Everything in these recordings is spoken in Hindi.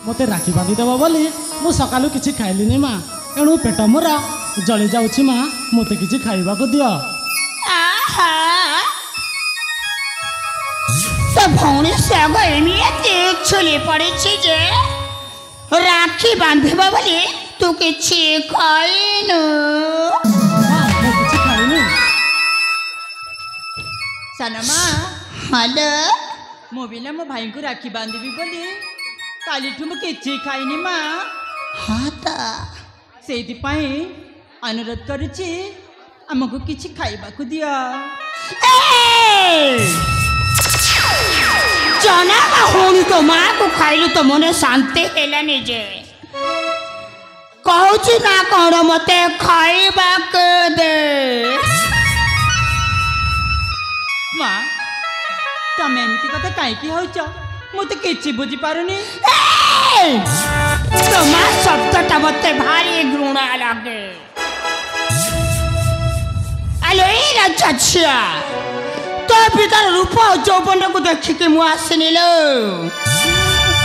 मते राखी बांधिदेव बोली मु सकालू किछि खाइलिनी माँ एणु पेट मोरा जली जाउछि माँ मते किछि खाइबाको दियो। तो भौणी साग एमिति छुली पड़ी जे राखी बांधिब बोली तू किछि खाइनु। सानमा हेलो मो बिना मो भाई को राखी बांधिबी बोली काली ठुम किछि खाइनी माँ। हाँ तो सेति पाई अनुरोध करुछि हमको किछि खाइबाकू दिया। जना होनी तो माँ को खाइलु तो मने शांति हेलानी जे कहूची ना कौन मते खाइबाकू दे। माँ तमे एमती कथा कहीं होच मुझे किसी बुझी पारुनी। तुम्हारा शब्दटा मते भारी घृणा लगे। अले राजा छिया तो पितार रूप चौपन को देखिके मु आसनी लो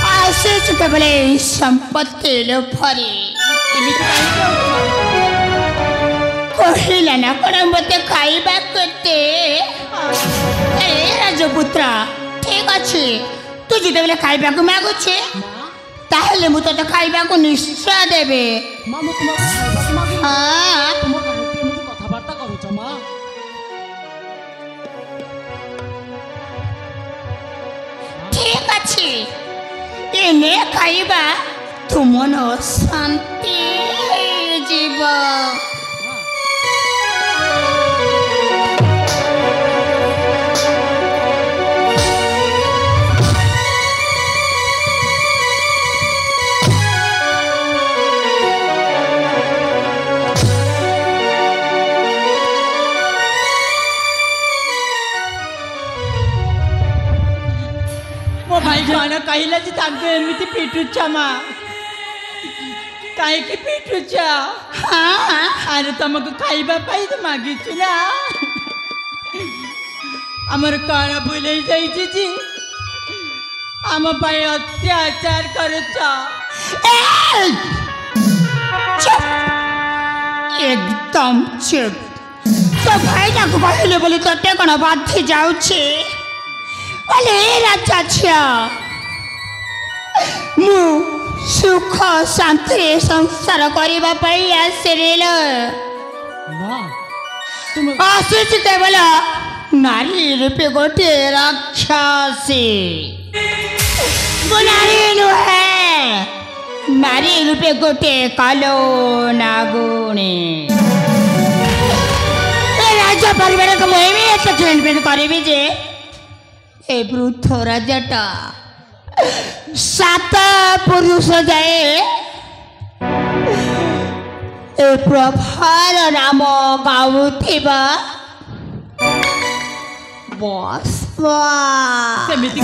आसे केवल संपत्ति लो फरी कहिला ना कौन मते खाइबा करते। राजपुत्र ठीक अच्छे तू जिते खाइबा को मागुचे ताहले मु तो खाइबा को निश्चय देबे। हाँ कथबार्ता करूछ माँ ठीक अच्छे एने खाइबा तुम मन शांति जीव। भाई कौन कहला जे ताके एमिति पिटुछा माँ काहे की पिटुछा। हाँ अरे तुमको खाइबा पाई तो मागिछु ना हमर कौन भूले जाइछि जी हम पाई अत्याचार करुछा। चुप एकदम चुप तो भाई ना को कहले बोली तते कोन बाधी जाउछे। अले राजा छिया मु सुख शांति संसार करबा पई आसेरेल आसे केवल नारी रूपे गोटे राक्षसी नारी नुहे नारी रूपे गोटे कालो नागुणी राजा परिवार को मुझे एत ट्रीटमेंट करी जे ए वृद्ध राजाटा 7 पुरुष जाए ए प्रभार नाम गाउथिबा बसवा सेमिति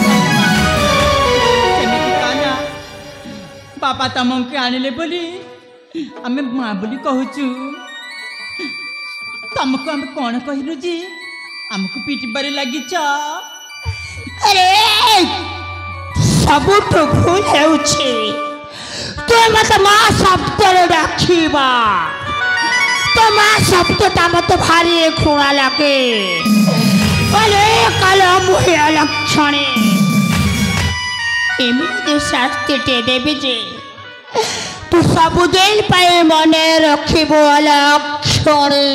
काना बापा तमके आनिले बोली आमे माँ बोली कहूचु तुमको आम कौन कहलु जी आमको पिटबारे लागिच। अरे सबुठ भूल हेउछि तु मत माँ शब्द डाकिबा तो माँ शब्दटा मत भारी खुणा लगे। अरे कल मुहे लक्षणे एमती शास्ति टे देवी जे तू सबुदिन पाई मने रखिबो लक्षणे।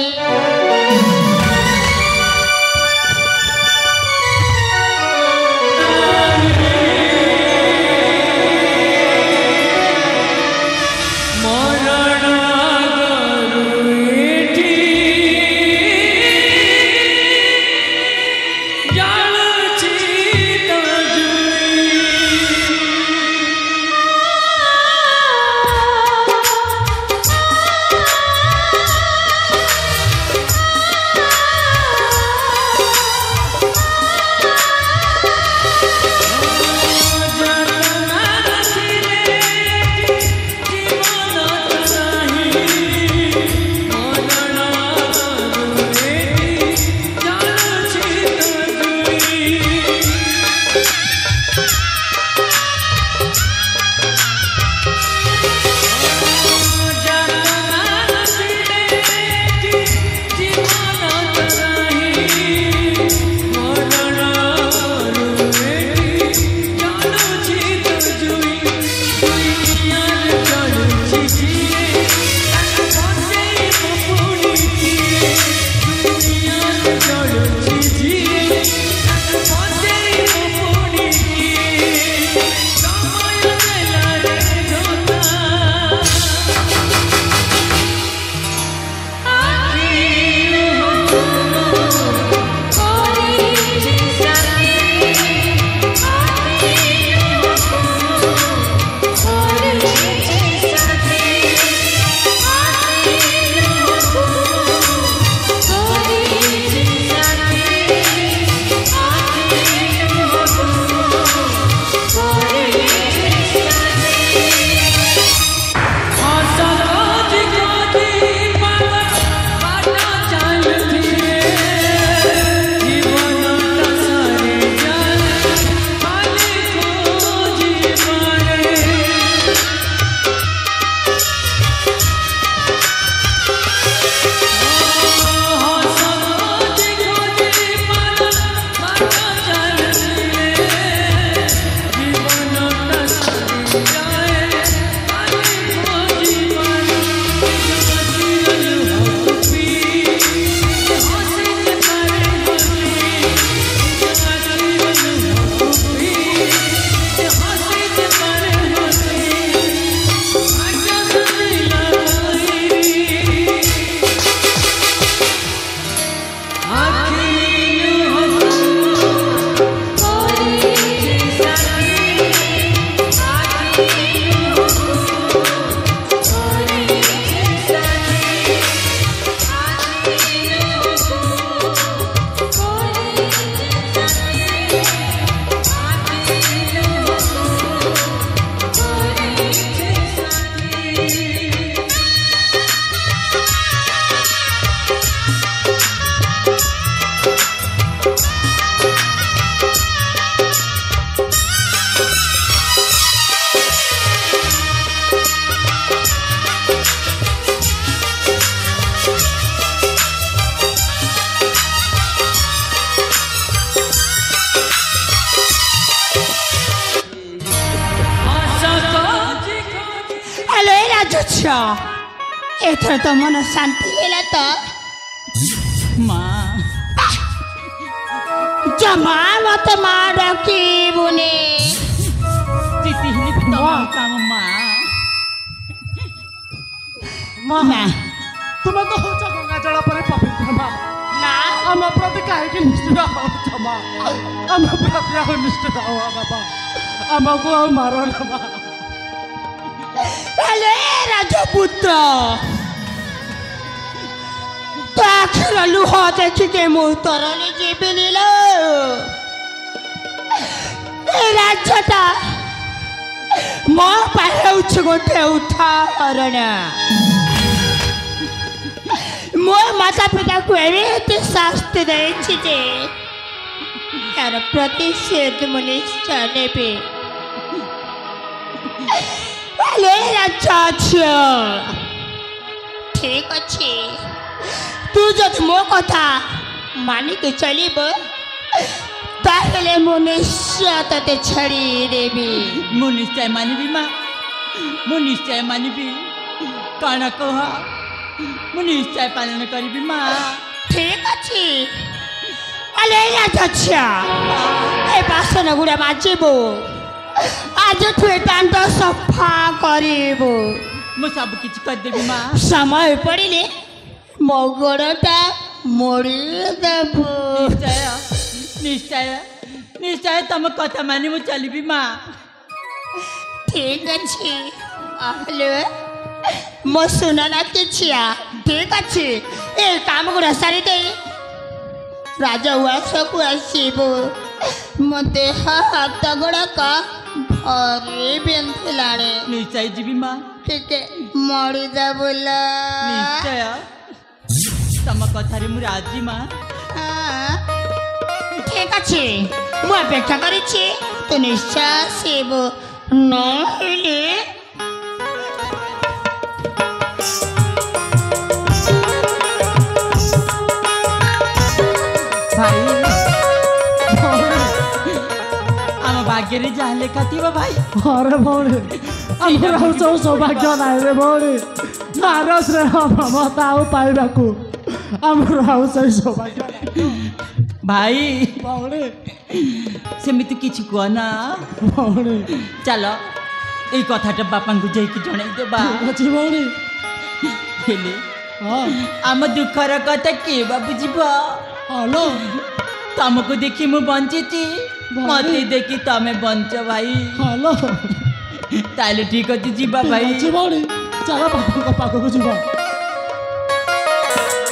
अच्छा एथर तो मन शांति है तो माँ जमा मत मार की बुने जीती ही नहीं काम माँ ମା ତୁମେ ତ ହଉଛ ଗଙ୍ଗା ଜଳ ପରେ ପବିତ୍ର ମା ना ଆମ ପ୍ରତି କାହିଁକି ନିଷ୍ଠୁର ହଉଛ ମା ଆମ ପ୍ରତି ଆଉ ନିଷ୍ଠୁର ହଅ ବାବା ଆମକୁ ଆଉ ମାର ନା ମା अरे राजपुत्र तो आखिर लुह देखिके मु तरली जीविनी लो ए राज्यटा मो पाउछ गोटे उदाहरण मो माता पिता को एते शास्ति देछि जे यार प्रतिषेध मुनिश्चय नेबे अरे राजा ठीक अच्छे तू जब मो कथा मानी के चलीब ताहले मु निश्चय तते छड़ी देबी मु निश्चय मानिबी माँ मु निश्चय मानिबी कण कह मु निश्चय पालन करिबी माँ ठीक अच्छे अरे राजा ए बासन गुड़ा माजिबो आज तू एकांत सफा करिबो मु सब किछ कर देबी माँ समय पड़िले मो गोड़टा मोड़ी देबो निश्चय निश्चय निश्चय तम कथा मानि मु चलिबी माँ ठीक अच्छे आहले मो सुना ना किछिया ठीक अच्छे ए काम गुड़ा सारी दे राजा उस को आसीबो मते हाथ गोड़ा का भरे बेंथिलाणे निश्चय जीबी माँ ठीक है मोड़ी दे बोला निश्चय तम कथारे मु राजी माँ ठीक अच्छे मु अपेक्षा करिछि तो निश्चय आसीबो नहिले भाई आम भाग्य रे जहाँ लेखा थी भाई अरे भौणी ଆମର ଆଉ ସବୁ ସୌଭାଗ୍ୟ ନାହିଁ ରେ ଭଉଣୀ ନାର ସ୍ନେହ ମମତା ଆଉ ପାଇବାକୁ ଆମର ଆଉ ସେଇ ସୌଭାଗ୍ୟ ନାହିଁ भाई ଭଉଣୀ सेमिति किछि कुह ना ଭଉଣୀ चल ए कथाटा बापा को जाइक जणाई देबा ଠିକ ଅଛି ଭଉଣୀ हेले ହଁ आम दुखर कथा के बा बुझिबो ହଲୋ तुमको देखी मु बंचिची मते देखी तमे बंच भाई ହଲୋ ताले ठीक अछि जीवा भाई ଅଛି ଭଉଣୀ ଚାଲ ବାପାଙ୍କ ପାଖକୁ ଯିବା